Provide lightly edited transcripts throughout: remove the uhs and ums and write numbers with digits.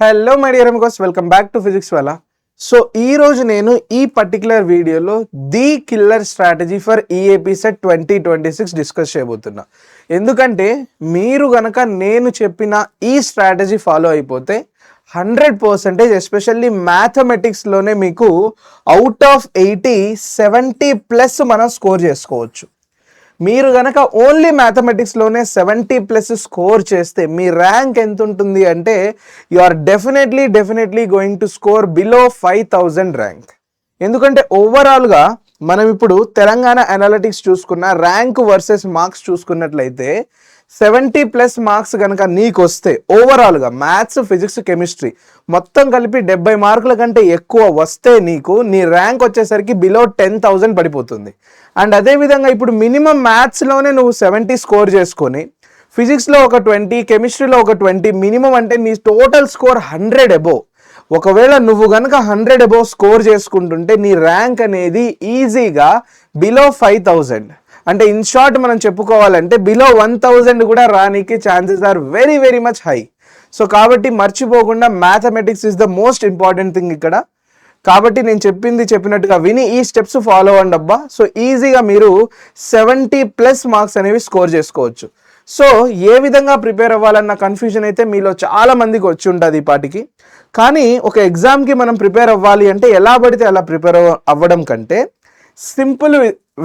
Hello my dear amigos, welcome back to Physics Wallah. So ఈ రోజు నేను ఈ పర్టికులర్ వీడియోలో the killer strategy for EAP CET 2026 discuss చేయబోతున్నా. ఎందుకంటే మీరు గనక నేను చెప్పిన ఈ స్ట్రాటజీ ఫాలో అయిపోతే 100% ఎస్పెషల్లీ మ్యాథమెటిక్స్లోనే మీకు అవుట్ ఆఫ్ 80 70+ మనం స్కోర్ చేసుకోవచ్చు. మీరు గనక ఓన్లీ మ్యాథమెటిక్స్లోనే 70+ స్కోర్ చేస్తే మీ ర్యాంక్ ఎంత ఉంటుంది అంటే you are definitely going to score below 5000 rank. ఎందుకంటే ఓవరాల్గా మనం ఇప్పుడు తెలంగాణ అనాలిటిక్స్ చూసుకున్న ర్యాంక్ వర్సెస్ మార్క్స్ చూసుకున్నట్లయితే 70+ మార్క్స్ కనుక నీకు వస్తే ఓవరాల్గా మ్యాథ్స్, ఫిజిక్స్, కెమిస్ట్రీ మొత్తం కలిపి 70 మార్కుల కంటే ఎక్కువ వస్తే నీ ర్యాంక్ వచ్చేసరికి బిలో 10,000 పడిపోతుంది. అండ్ అదేవిధంగా ఇప్పుడు మినిమం మ్యాథ్స్లోనే నువ్వు 70 స్కోర్ చేసుకొని ఫిజిక్స్లో ఒక 20, కెమిస్ట్రీలో ఒక 20, మినిమం అంటే నీ టోటల్ స్కోర్ 100 అబోవ్. ఒకవేళ నువ్వు కనుక 100 అబోవ్ స్కోర్ చేసుకుంటుంటే నీ ర్యాంక్ అనేది ఈజీగా బిలో 5000, అంటే ఇన్ షార్ట్ మనం చెప్పుకోవాలంటే బిలో 1000 కూడా రానికి chances are very much high. So కాబట్టి మర్చిపోకుండా mathematics is the most important thing ఇక్కడ. కాబట్టి నేను చెప్పినట్టుగా విని ఈ స్టెప్స్ ఫాలో అవ్వండి అబ్బా. సో ఈజీగా మీరు 70+ మార్క్స్ అనేవి స్కోర్ చేసుకోవచ్చు. సో ఏ విధంగా ప్రిపేర్ అవ్వాలన్న కన్ఫ్యూజన్ అయితే మీలో చాలా మందికి వచ్చి ఉంటుంది ఈ పాటికి. కానీ ఒక ఎగ్జామ్కి మనం ప్రిపేర్ అవ్వాలి అంటే ఎలా పడితే అలా ప్రిపేర్ అవ్వడం కంటే సింపుల్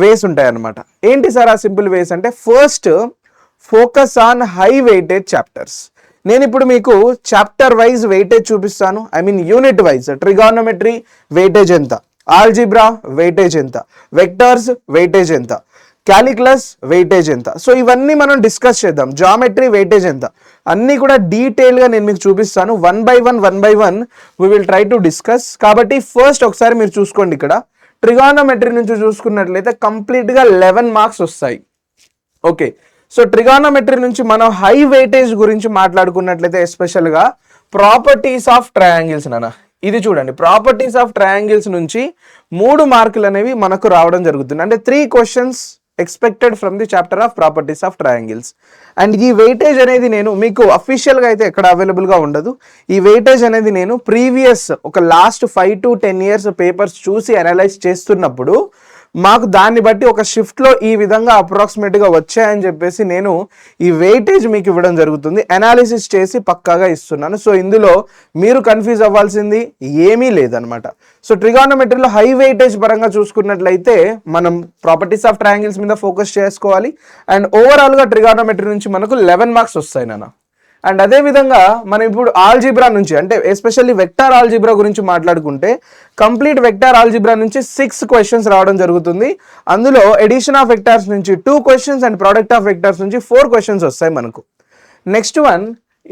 వేస్ ఉంటాయి అన్నమాట. ఏంటి సార్ ఆ సింపుల్ వేస్ అంటే, first focus on high weightage chapters. నేను ఇప్పుడు మీకు చాప్టర్ వైజ్ వెయిటేజ్ చూపిస్తాను. I mean unit wise. Trigonometry weightage ఎంత, ఆల్జీబ్రా వెయిటేజ్ ఎంత, వెక్టర్స్ వెయిటేజ్ ఎంత, క్యాలిక్యులస్ వెయిటేజ్ ఎంత. సో ఇవన్నీ మనం డిస్కస్ చేద్దాం. జామెట్రీ వెయిటేజ్ ఎంత, అన్నీ కూడా డీటెయిల్గా నేను మీకు చూపిస్తాను. One by one we will try to discuss. కాబట్టి ఫస్ట్ ఒకసారి మీరు చూసుకోండి. ఇక్కడ ట్రిగానోమెట్రీ నుంచి చూసుకున్నట్లయితే కంప్లీట్గా 11 మార్క్స్ వస్తాయి. ఓకే, సో ట్రిగానోమెట్రీ నుంచి మనం హై వెయిటేజ్ గురించి మాట్లాడుకున్నట్లయితే ఎస్పెషల్గా ప్రాపర్టీస్ ఆఫ్ ట్రయాంగిల్స్ నాన్న. ఇది చూడండి, ప్రాపర్టీస్ ఆఫ్ ట్రయాంగిల్స్ నుంచి 3 మార్కులు అనేవి మనకు రావడం జరుగుతుంది. అంటే 3 questions expected from the chapter of properties of triangles. And ఈ వెయిటేజ్ అనేది నేను మీకు అఫీషియల్గా అయితే ఎక్కడ అవైలబుల్గా ఉండదు. ఈ వెయిటేజ్ అనేది నేను ప్రీవియస్ ఒక లాస్ట్ 5 to 10 years పేపర్స్ చూసి అనలైజ్ చేస్తున్నప్పుడు మాకు దాన్ని బట్టి ఒక షిఫ్ట్లో ఈ విధంగా అప్రాక్సిమేట్గా వచ్చాయని చెప్పేసి నేను ఈ వెయిటేజ్ మీకు ఇవ్వడం జరుగుతుంది. అనాలిసిస్ చేసి పక్కాగా ఇస్తున్నాను. సో ఇందులో మీరు కన్ఫ్యూజ్ అవ్వాల్సింది ఏమీ లేదనమాట. సో ట్రిగానోమెట్రీలో హై వెయిటేజ్ పరంగా చూసుకున్నట్లయితే మనం ప్రాపర్టీస్ ఆఫ్ ట్రయాంగిల్స్ మీద ఫోకస్ చేసుకోవాలి. అండ్ ఓవరాల్గా ట్రిగానోమెట్రీ నుంచి మనకు 11 మార్క్స్ వస్తాయి నాన్న. అండ్ అదేవిధంగా మనం ఇప్పుడు ఆల్జీబ్రా నుంచి, అంటే ఎస్పెషల్లీ వెక్టార్ ఆల్జీబ్రా గురించి మాట్లాడుకుంటే కంప్లీట్ వెక్టార్ ఆల్జీబ్రా నుంచి 6 క్వశ్చన్స్ రావడం జరుగుతుంది. అందులో ఎడిషన్ ఆఫ్ వెక్టార్స్ నుంచి 2 questions and product of vectors నుంచి 4 క్వశ్చన్స్ వస్తాయి మనకు. నెక్స్ట్ వన్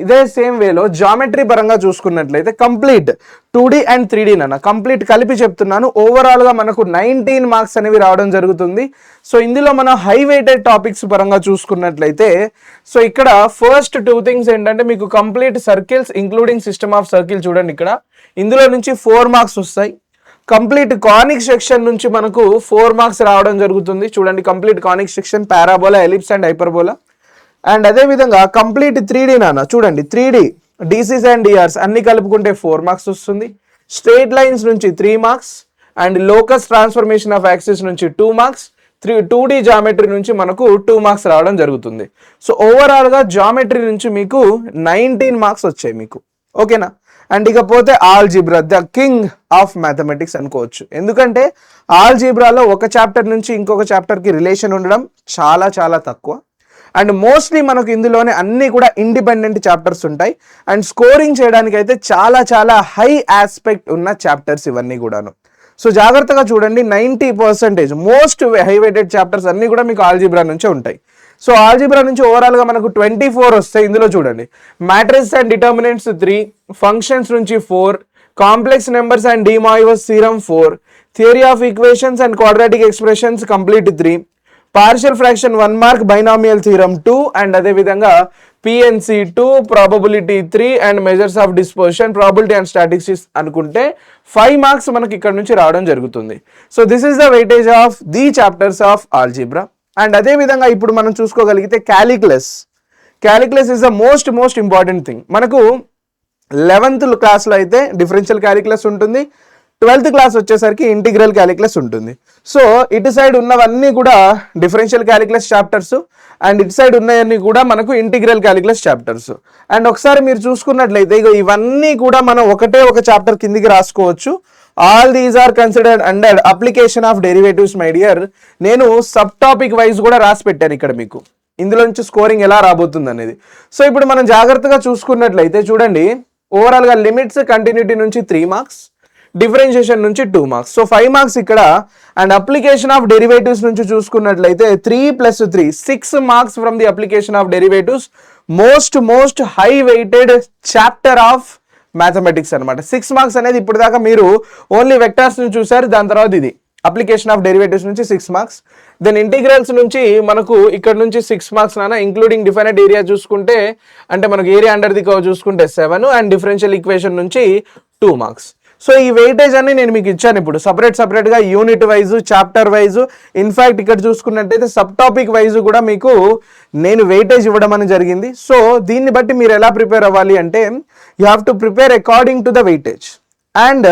ఇదే సేమ్ వేలో జామెట్రీ పరంగా చూసుకున్నట్లయితే కంప్లీట్ 2D అండ్ 3D నాన్న కంప్లీట్ కలిపి చెప్తున్నాను. ఓవరాల్గా మనకు 19 మార్క్స్ అనేవి రావడం జరుగుతుంది. సో ఇందులో మనం హై వెయిటెడ్ టాపిక్స్ పరంగా చూసుకున్నట్లయితే సో ఇక్కడ ఫస్ట్ 2 థింగ్స్ ఏంటంటే మీకు complete circles including system of circle చూడండి. ఇక్కడ ఇందులో నుంచి 4 మార్క్స్ వస్తాయి. కంప్లీట్ కానిక్ సెక్షన్ నుంచి మనకు 4 మార్క్స్ రావడం జరుగుతుంది. చూడండి, complete conic section, parabola, ellipse and hyperbola. And అదేవిధంగా కంప్లీట్ 3D నాన్న చూడండి, 3D డీసీస్ అండ్ డిఆర్స్ అన్ని కలుపుకుంటే 4 మార్క్స్ వస్తుంది. స్ట్రేట్ లైన్స్ నుంచి 3 marks and locus transformation of axis నుంచి 2 మార్క్స్. 2D జామెట్రీ నుంచి మనకు 2 మార్క్స్ రావడం జరుగుతుంది. సో ఓవరాల్గా జామెట్రీ నుంచి మీకు 19 మార్క్స్ వచ్చాయి మీకు. ఓకేనా? అండ్ ఇకపోతే algebra the king of mathematics అనుకోవచ్చు. ఎందుకంటే ఆల్జీబ్రాలో ఒక చాప్టర్ నుంచి ఇంకొక చాప్టర్కి రిలేషన్ ఉండడం చాలా తక్కువ. అండ్ మోస్ట్లీ మనకు ఇందులోనే అన్నీ కూడా ఇండిపెండెంట్ చాప్టర్స్ ఉంటాయి. అండ్ స్కోరింగ్ చేయడానికి అయితే చాలా హై ఆస్పెక్ట్ ఉన్న చాప్టర్స్ ఇవన్నీ కూడాను. సో జాగ్రత్తగా చూడండి, 90% మోస్ట్ హై వెయిటెడ్ చాప్టర్స్ అన్నీ కూడా మీకు ఆల్జీబ్రా నుంచే ఉంటాయి. సో ఆల్జీబ్రా నుంచి ఓవరాల్గా మనకు 24 వస్తాయి. ఇందులో చూడండి, మ్యాట్రిక్స్ అండ్ డిటర్మినెంట్స్ 3, ఫంక్షన్స్ నుంచి 4, complex numbers and de Moivre's theorem 4, theory of equations and quadratic expressions complete 3, partial fraction 1 mark, binomial theorem 2, and అదేవిధంగా PNC 2, probability 3 and measures of dispersion, probability and statistics అనుకుంటే 5 marks మనకి ఇక్కడ నుంచి రావడం జరుగుతుంది. So this is the weightage of the chapters of algebra. And అదేవిధంగా ఇప్పుడు మనం చూసుకోగలిగితే calculus is the most important thing. మనకు 11th క్లాస్లో అయితే డిఫరెన్షియల్ క్యాలిక్యులస్ ఉంటుంది, 12th క్లాస్ వచ్చేసరికి ఇంటిగ్రల్ క్యాలిక్యులస్ ఉంటుంది. సో ఇటు సైడ్ ఉన్నవన్నీ కూడా డిఫరెన్షియల్ క్యాలిక్యులస్ చాప్టర్స్ అండ్ ఇటు సైడ్ ఉన్నవన్నీ కూడా మనకు ఇంటిగ్రల్ క్యాలిక్యులస్ చాప్టర్స్. అండ్ ఒకసారి మీరు చూసుకున్నట్లయితే ఇవన్నీ కూడా మనం ఒకటే ఒక చాప్టర్ కిందికి రాసుకోవచ్చు. All these are considered under application of derivatives my dear. నేను సబ్ టాపిక్ వైజ్ కూడా రాసి పెట్టాను ఇక్కడ మీకు, ఇందులో నుంచి స్కోరింగ్ ఎలా రాబోతుంది అనేది. సో ఇప్పుడు మనం జాగ్రత్తగా చూసుకున్నట్లయితే చూడండి, ఓవరాల్గా లిమిట్స్ కంటిన్యూటీ నుంచి 3 మార్క్స్, డిఫరెన్షియేషన్ నుంచి 2 మార్క్స్, సో 5 మార్క్స్ ఇక్కడ. అండ్ అప్లికేషన్ ఆఫ్ డెరివేటివ్స్ నుంచి చూసుకున్నట్లయితే 3 + 3 6 marks from the application of derivatives. Most high weighted chapter of mathematics అనమాట. 6 మార్క్స్ అనేది ఇప్పుడు దాకా మీరు ఓన్లీ వెక్టార్స్ నుంచి చూసారు, దాని తర్వాత ఇది అప్లికేషన్ ఆఫ్ డెరివేటివ్స్ నుంచి 6 మార్క్స్. దెన్ ఇంటిగ్రల్స్ నుంచి మనకు ఇక్కడ నుంచి 6 మార్క్స్ నాన్న, ఇంక్లూడింగ్ డిఫైనైట్ ఏరియా చూసుకుంటే అంటే మనకు ఏరియా అండర్ ది కర్వ్ చూసుకుంటే 7 అండ్ డిఫరెన్షియల్ ఈక్వేషన్ నుంచి 2 మార్క్స్. సో ఈ వెయిటేజ్ అన్ని నేను మీకు ఇచ్చాను ఇప్పుడు సపరేట్గా unit wise, chapter wise. In fact ఇక్కడ చూసుకున్నట్టయితే సబ్ టాపిక్ వైజ్ కూడా మీకు నేను వెయిటేజ్ ఇవ్వడం అనేది జరిగింది. సో దీన్ని బట్టి మీరు ఎలా ప్రిపేర్ అవ్వాలి అంటే you have to prepare according to the weightage. And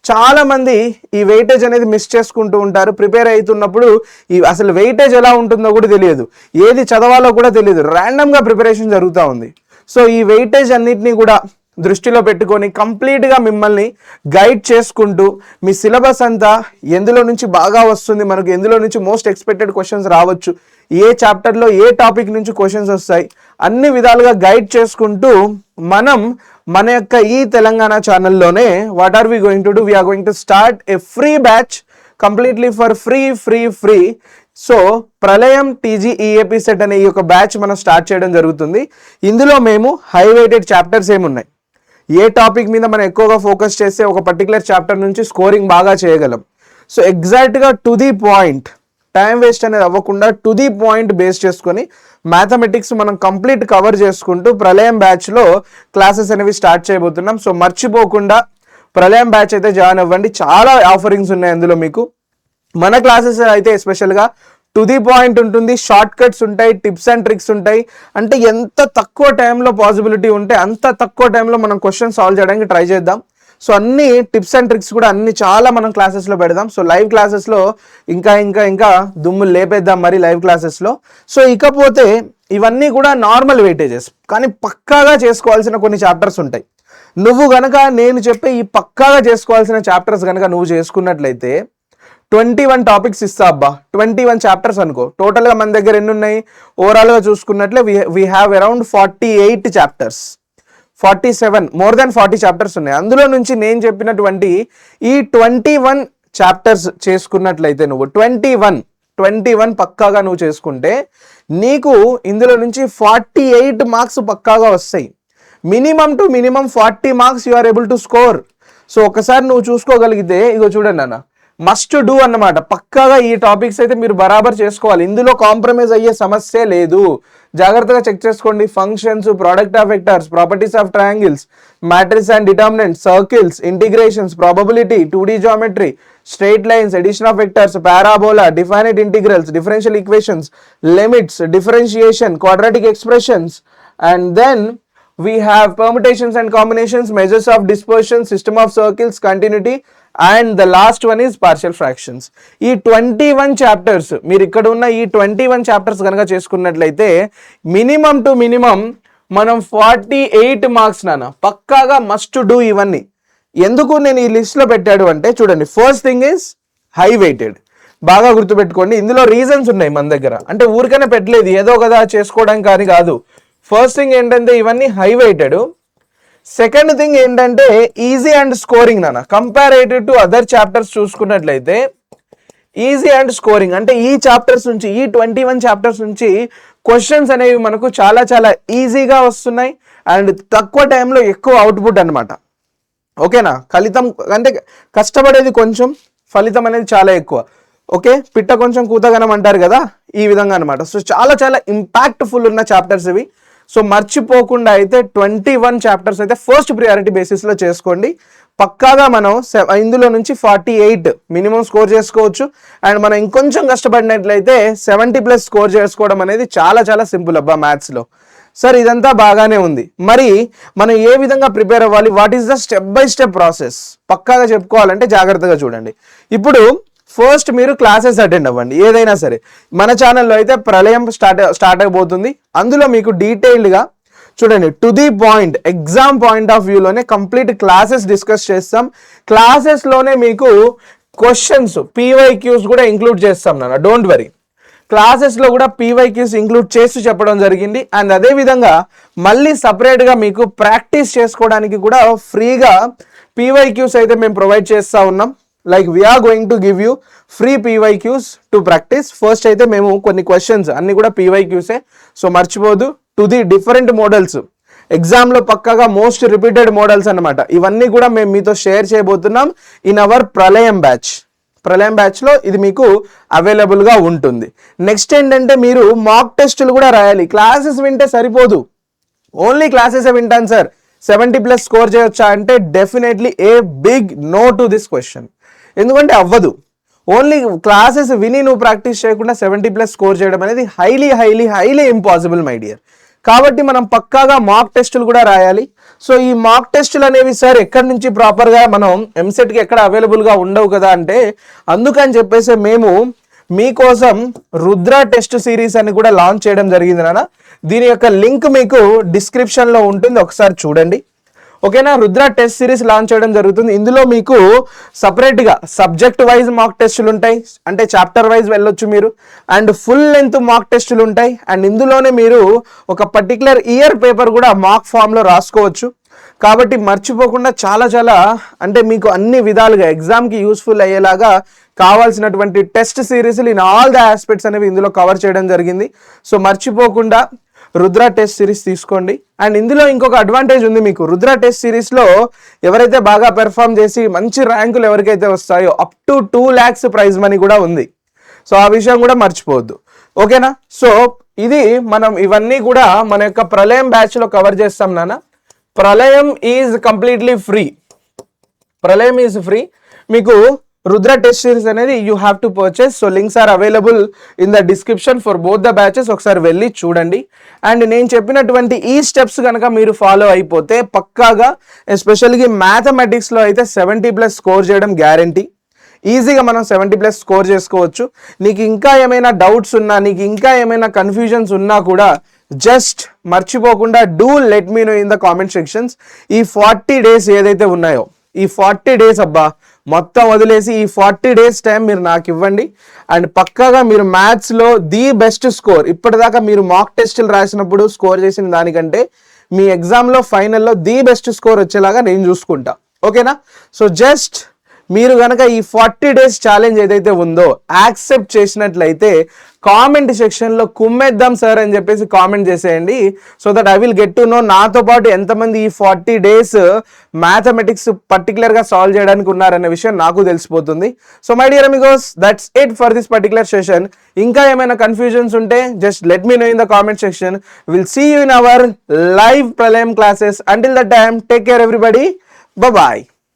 చాలా మంది ఈ వెయిటేజ్ అనేది మిస్ చేసుకుంటూ ఉంటారు. ప్రిపేర్ అవుతున్నప్పుడు ఈ అసలు వెయిటేజ్ ఎలా ఉంటుందో కూడా తెలియదు, ఏది చదవాలో కూడా తెలియదు, ర్యాండమ్గా ప్రిపరేషన్ జరుగుతూ ఉంది. సో ఈ వెయిటేజ్ అన్నిటినీ కూడా దృష్టిలో పెట్టుకొని కంప్లీట్గా మిమ్మల్ని గైడ్ చేసుకుంటూ మీ సిలబస్ అంతా ఎందులో నుంచి బాగా వస్తుంది, మనకు ఎందులో నుంచి మోస్ట్ ఎక్స్పెక్టెడ్ క్వశ్చన్స్ రావచ్చు, ఏ చాప్టర్లో ఏ టాపిక్ నుంచి క్వశ్చన్స్ వస్తాయి, అన్ని విధాలుగా గైడ్ చేసుకుంటూ మనం మన యొక్క ఈ తెలంగాణ ఛానల్లోనే what are we going to do, we're going to start a free batch completely for free. So Pralayam TGEAP CET అనే ఈ యొక్క బ్యాచ్ మనం స్టార్ట్ చేయడం జరుగుతుంది. ఇందులో మేము హై వెయిటెడ్ చాప్టర్స్ ఏమున్నాయి, ఏ టాపిక్ మీద మనం ఎక్కువగా ఫోకస్ చేస్తే ఒక పర్టికులర్ చాప్టర్ నుంచి స్కోరింగ్ బాగా చేయగలం. సో ఎగ్జాక్ట్గా to the point, time waste అనేది అవ్వకుండా టు ది పాయింట్ బేస్ చేసుకొని మ్యాథమెటిక్స్ మనం కంప్లీట్ కవర్ చేసుకుంటూ ప్రళయం బ్యాచ్లో క్లాసెస్ అనేవి స్టార్ట్ చేయబోతున్నాం. సో మర్చిపోకుండా ప్రళయం బ్యాచ్ అయితే జాయిన్ అవ్వండి, చాలా ఆఫరింగ్స్ ఉన్నాయి అందులో మీకు. మన క్లాసెస్ అయితే ఎస్పెషల్గా టు ది పాయింట్ ఉంటుంది, షార్ట్ కట్స్ ఉంటాయి, టిప్స్ అండ్ ట్రిక్స్ ఉంటాయి. అంటే ఎంత తక్కువ టైంలో పాసిబిలిటీ ఉంటే అంత తక్కువ టైంలో మనం క్వశ్చన్ సాల్వ్ చేయడానికి ట్రై చేద్దాం. సో అన్ని టిప్స్ అండ్ ట్రిక్స్ కూడా అన్ని చాలా మనం క్లాసెస్లో పెడదాం. సో లైవ్ క్లాసెస్లో ఇంకా దుమ్ము లేపేద్దాం మరి లైవ్ క్లాసెస్లో. సో ఇకపోతే ఇవన్నీ కూడా నార్మల్ వెయిటేజెస్, కానీ పక్కాగా చేసుకోవాల్సిన కొన్ని చాప్టర్స్ ఉంటాయి. నువ్వు గనక నేను చెప్పే ఈ పక్కాగా చేసుకోవాల్సిన చాప్టర్స్ కనుక నువ్వు చేసుకున్నట్లయితే 21 టాపిక్స్ ఇస్తా అబ్బా, 21 చాప్టర్స్ అనుకో. టోటల్గా మన దగ్గర ఎన్ని ఉన్నాయి ఓవరాల్గా చూసుకున్నట్లే we have around 48 chapters, 47 more than 40 chapters ఉన్నాయి. అందులో నుంచి నేను చెప్పినటువంటి ఈ 21 చాప్టర్స్ చేసుకున్నట్లయితే నువ్వు 21 పక్కాగా నువ్వు చేసుకుంటే నీకు ఇందులో నుంచి 48 మార్క్స్ పక్కాగా వస్తాయి. Minimum to minimum 40 marks you are able to score. So ఒకసారి నువ్వు చూసుకోగలిగితే ఇగో చూడండి అన్న, మస్ట్ డూ అన్నమాట. పక్కాగా ఈ టాపిక్స్ అయితే మీరు బరాబర్ చేసుకోవాలి, ఇందులో కాంప్రమైజ్ అయ్యే సమస్య లేదు. జాగ్రత్తగా చెక్ చేసుకోండి. Functions, product of vectors, properties of triangles, matrices and determinants, circles, integrations, probability, 2D geometry, straight lines, addition of vectors, parabola, definite integrals, differential equations, limits, differentiation, quadratic expressions, and then we have permutations and combinations, measures of dispersion, system of circles, continuity, and the last one is partial fractions. ఈ 21 chapters మీరు ఇక్కడ ఉన్న ఈ 21 chapters కనుక చేసుకున్నట్లయితే minimum to minimum మనం 48 marks నాన్న పక్కాగా మస్ట్ డూ. ఇవన్నీ ఎందుకు నేను ఈ లిస్ట్లో పెట్టాడు అంటే చూడండి, first thing is high weighted. బాగా గుర్తుపెట్టుకోండి, ఇందులో రీజన్స్ ఉన్నాయి మన దగ్గర, అంటే ఊరికనే పెట్టలేదు ఏదో కదా చేసుకోవడానికి కానీ కాదు. ఫస్ట్ థింగ్ ఏంటంటే ఇవన్నీ హై వెయిటెడ్. సెకండ్ థింగ్ ఏంటంటే ఈజీ అండ్ స్కోరింగ్ నాన్న. కంపారేటివ్ టు అదర్ చాప్టర్స్ చూసుకున్నట్లయితే ఈజీ అండ్ స్కోరింగ్ అంటే ఈ చాప్టర్స్ నుంచి, ఈ 21 చాప్టర్స్ నుంచి క్వశ్చన్స్ అనేవి మనకు చాలా చాలా ఈజీగా వస్తున్నాయి అండ్ తక్కువ టైంలో ఎక్కువ అవుట్పుట్ అనమాట. ఓకేనా? ఫలితం అంటే కష్టపడేది కొంచెం, ఫలితం అనేది చాలా ఎక్కువ. ఓకే, పిట్ట కొంచెం కూతగనం అంటారు కదా, ఈ విధంగా అనమాట. సో చాలా చాలా ఇంపాక్ట్ఫుల్ ఉన్న చాప్టర్స్ ఇవి. సో మర్చిపోకుండా అయితే 21 చాప్టర్స్ అయితే ఫస్ట్ ప్రియారిటీ బేసిస్లో చేసుకోండి. పక్కాగా మనం ఇందులో నుంచి 48 మినిమం స్కోర్ చేసుకోవచ్చు. అండ్ మనం ఇంకొంచెం కష్టపడినట్లయితే 70+ స్కోర్ చేసుకోవడం అనేది చాలా చాలా సింపుల్ అబ్బా మ్యాథ్స్లో. సార్ ఇదంతా బాగానే ఉంది, మరి మనం ఏ విధంగా ప్రిపేర్ అవ్వాలి, what is the step by step process పక్కాగా చెప్పుకోవాలంటే జాగ్రత్తగా చూడండి. ఇప్పుడు ఫస్ట్ మీరు క్లాసెస్ అటెండ్ అవ్వండి, ఏదైనా సరే. మన ఛానల్లో అయితే ప్రళయం స్టార్ట్ అయిపోతుంది, అందులో మీకు డీటెయిల్డ్గా చూడండి, to the point, exam point of వ్యూలోనే కంప్లీట్ క్లాసెస్ డిస్కస్ చేస్తాం. క్లాసెస్లోనే మీకు క్వశ్చన్స్ పీవైక్యూస్ కూడా ఇంక్లూడ్ చేస్తాం నాన్న, డోంట్ వరీ. క్లాసెస్లో కూడా పీవైక్యూస్ ఇంక్లూడ్ చేసి చెప్పడం జరిగింది. అండ్ అదేవిధంగా మళ్ళీ సపరేట్గా మీకు ప్రాక్టీస్ చేసుకోవడానికి కూడా ఫ్రీగా పీవైక్యూస్ అయితే మేము ప్రొవైడ్ చేస్తూ ఉన్నాం. Like we're going to give you free PYQs to practise. First అయితే మేము కొన్ని క్వశ్చన్స్ అన్ని కూడా పీవైక్యూసే, సో మర్చిపోదు. టు ది డిఫరెంట్ మోడల్స్, ఎగ్జామ్లో పక్కాగా మోస్ట్ రిపీటెడ్ మోడల్స్ అనమాట, ఇవన్నీ కూడా మేము మీతో షేర్ చేయబోతున్నాం ఇన్ అవర్ ప్రళయం బ్యాచ్. ప్రళయం బ్యాచ్లో ఇది మీకు అవైలబుల్గా ఉంటుంది. నెక్స్ట్ ఏంటంటే మీరు మాక్ టెస్టులు కూడా రాయాలి. క్లాసెస్ వింటే సరిపోదు, ఓన్లీ క్లాసెస్ వింటాను సార్ 70+ స్కోర్ చేయొచ్చా అంటే definitely a big no to this question. ఎందుకంటే అవ్వదు. ఓన్లీ క్లాసెస్ విని నువ్వు ప్రాక్టీస్ చేయకుండా 70+ స్కోర్ చేయడం అనేది highly highly highly impossible my dear. కాబట్టి మనం పక్కాగా మాక్ టెస్టులు కూడా రాయాలి. సో ఈ మాక్ టెస్టులు అనేవి సార్ ఎక్కడి నుంచి ప్రాపర్గా మనం ఎంసెట్కి ఎక్కడ అవైలబుల్గా ఉండవు కదా అంటే, అందుకని చెప్పేసి మేము మీకోసం రుద్ర టెస్ట్ సిరీస్ అని కూడా లాంచ్ చేయడం జరిగింది నాన్న. దీని యొక్క లింక్ మీకు డిస్క్రిప్షన్లో ఉంటుంది, ఒకసారి చూడండి. ఓకేనా, రుద్ర టెస్ట్ సిరీస్ లాంచ్ చేయడం జరుగుతుంది. ఇందులో మీకు సపరేట్గా సబ్జెక్ట్ వైజ్ మాక్ టెస్టులు ఉంటాయి, అంటే చాప్టర్ వైజ్ వెళ్ళొచ్చు మీరు. అండ్ ఫుల్ లెంత్ మాక్ టెస్టులు ఉంటాయి. అండ్ ఇందులోనే మీరు ఒక పర్టికులర్ ఇయర్ పేపర్ కూడా మాక్ ఫామ్లో రాసుకోవచ్చు. కాబట్టి మర్చిపోకుండా చాలా చాలా అంటే మీకు అన్ని విధాలుగా ఎగ్జామ్కి యూస్ఫుల్ అయ్యేలాగా కావాల్సినటువంటి టెస్ట్ సిరీస్లు ఇన్ ఆల్ ద ఆస్పెక్ట్స్ అనేవి ఇందులో కవర్ చేయడం జరిగింది. సో మర్చిపోకుండా రుద్ర టెస్ట్ సిరీస్ తీసుకోండి. అండ్ ఇందులో ఇంకొక అడ్వాంటేజ్ ఉంది మీకు. రుద్ర టెస్ట్ సిరీస్లో ఎవరైతే బాగా పెర్ఫామ్ చేసి మంచి ర్యాంకులు ఎవరికైతే వస్తాయో up to 2 lakhs prize money కూడా ఉంది. సో ఆ విషయం కూడా మర్చిపోవద్దు. ఓకేనా, సో ఇది మనం ఇవన్నీ కూడా మన యొక్క ప్రళయం బ్యాచ్లో కవర్ చేస్తాం నాన్న. Pralayam is completely free. Pralayam is free. మీకు రుద్ర టెస్ట్ సిరీస్ అనేది you have to purchase. So links are available in the description for both the batches. ఒకసారి వెళ్ళి చూడండి. అండ్ నేను చెప్పినటువంటి ఈ స్టెప్స్ కనుక మీరు ఫాలో అయిపోతే పక్కాగా ఎస్పెషల్గా మ్యాథమెటిక్స్లో అయితే 70+ స్కోర్ చేయడం గ్యారంటీ. ఈజీగా మనం 70+ స్కోర్ చేసుకోవచ్చు. నీకు ఇంకా ఏమైనా డౌట్స్ ఉన్నా, నీకు ఇంకా ఏమైనా కన్ఫ్యూజన్స్ ఉన్నా కూడా జస్ట్ మర్చిపోకుండా do let me know in the comment sections. ఈ 40 days ఏదైతే ఉన్నాయో, ఈ 40 days అబ్బా మొత్తం వదిలేసి ఈ 40 days టైం మీరు నాకు ఇవ్వండి. అండ్ పక్కాగా మీరు మ్యాథ్స్లో ది బెస్ట్ స్కోర్, ఇప్పటిదాకా మీరు మాక్ టెస్టులు రాసినప్పుడు స్కోర్ చేసిన దానికంటే మీ ఎగ్జామ్లో ఫైనల్లో ది బెస్ట్ స్కోర్ వచ్చేలాగా నేను చూసుకుంటా. ఓకేనా, సో జస్ట్ మీరు కనుక ఈ 40 days ఛాలెంజ్ ఏదైతే ఉందో యాక్సెప్ట్ చేసినట్లయితే కామెంట్ సెక్షన్లో కుమ్మేద్దాం సార్ అని చెప్పేసి కామెంట్ చేసేయండి. So that I will get to know నాతో పాటు ఎంతమంది ఈ 40 days మ్యాథమెటిక్స్ పర్టికులర్గా సాల్వ్ చేయడానికి ఉన్నారనే విషయం నాకు తెలిసిపోతుంది. So my dear amigos, that's it for this particular session. ఇంకా ఏమైనా కన్ఫ్యూజన్స్ ఉంటే just let me know in the comment section. Will see you in our live Pralayam classes. Until that time, take care everybody. Bye.